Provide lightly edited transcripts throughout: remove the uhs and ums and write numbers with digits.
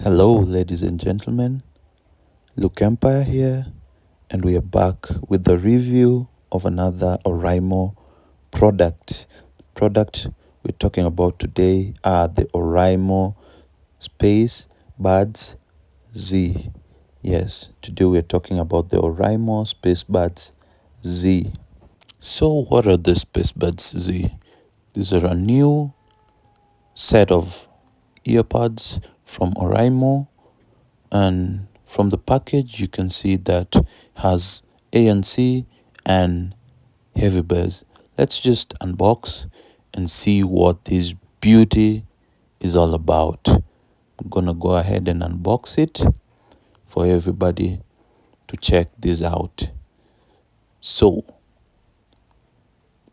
Hello, ladies and gentlemen. Luke Empire here, and we are back with the review of another Oraimo product. Product we're talking about today are the Oraimo Spacebuds Z. Yes, today we're talking about the Oraimo Spacebuds Z. So, what are the Spacebuds Z? These are a new set of earbuds from Oraimo, and from the package you can see that has ANC and heavy bass. Let's just unbox and see what this beauty is all about. I'm gonna go ahead and unbox it for everybody to check this out. So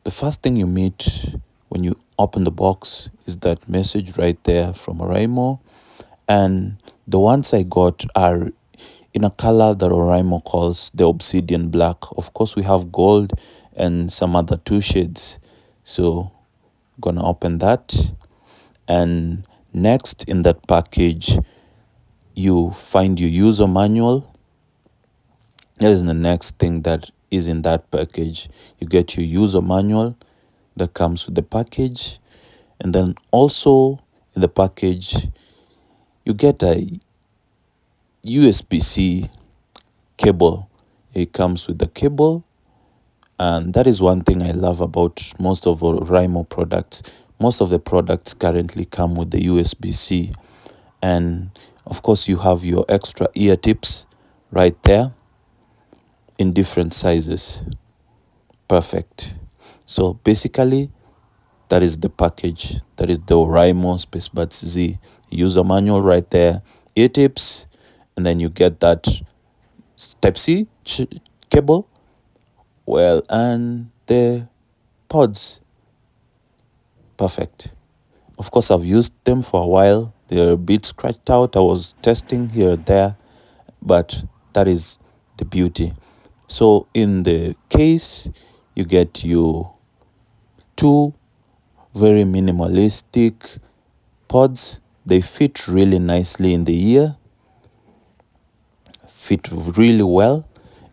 the first thing you meet when you open the box is that message right there from Oraimo, and the ones I got are in a color that Oraimo calls the obsidian black. Of course, we have gold and some other two shades. So, gonna open that. And next in that package, you find your user manual. That is the next thing that is in that package. You get your user manual that comes with the package. And then also in the package, you get a USB-C cable. It comes with the cable, and that is one thing I love about most of our Oraimo products. Most of the products currently come with the USB-C, and of course you have your extra ear tips right there in different sizes. Perfect. So basically that is the package. That is the Oraimo Spacebuds Z. User manual right there, ear tips, and then you get that Type-C cable, well, and the pods. Perfect. Of course, I've used them for a while. They're a bit scratched out. I was testing here and there, but that is the beauty. So in the case, you get your two very minimalistic pods. They fit really nicely in the ear, fit really well,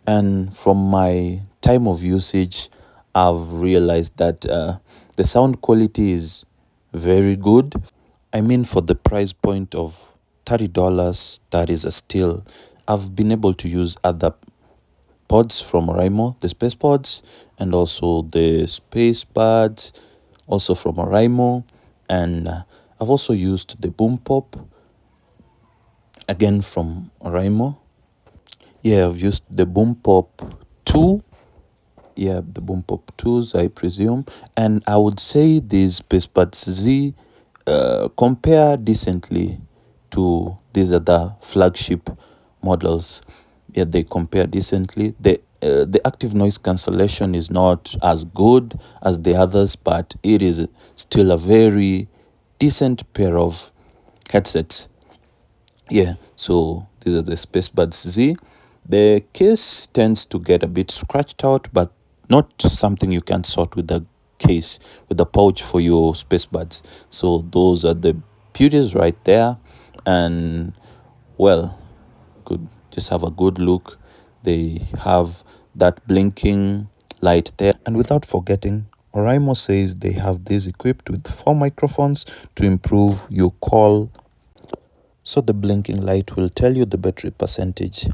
and from my time of usage I've realized that the sound quality is very good. I mean, for the price point of $30, that is a steal. I've been able to use other pods from Oraimo, the space pods, and also the space buds, also from Oraimo, and I've also used the boom pop, again from Oraimo. Yeah, I've used the boom pop 2. Yeah, the boom pop 2s, I presume. And I would say these Spacebuds Z compare decently to these other flagship models. Yeah, they compare decently. The active noise cancellation is not as good as the others, but it is still a very decent pair of headsets. Yeah, so these are the Spacebuds Z. The case tends to get a bit scratched out, but not something you can sort with the case, with the pouch for your Spacebuds. So those are the beauties right there. And well, could just have a good look. They have that blinking light there. And without forgetting, Oraimo says they have this equipped with 4 microphones to improve your call. So the blinking light will tell you the battery percentage.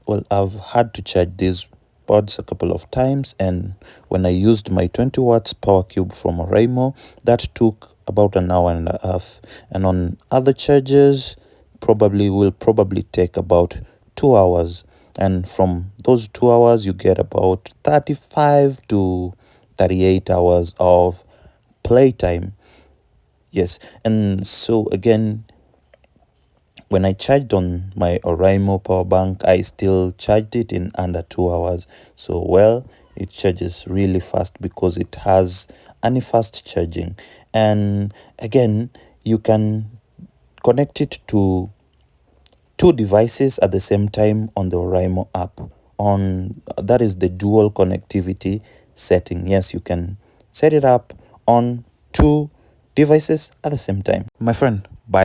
Well, I've had to charge these pods a couple of times, and when I used my 20 watts power cube from Oraimo, that took about an hour and a half. And on other chargers, will probably take about 2 hours. And from those 2 hours, you get about 35 to 38 hours of playtime. Yes, and so again, when I charged on my Oraimo power bank, I still charged it in under 2 hours. So, well, it charges really fast because it has any fast charging. And again, you can connect it to 2 devices at the same time on the Oraimo app. On that is the dual connectivity setting. Yes, you can set it up on 2 devices at the same time. My friend,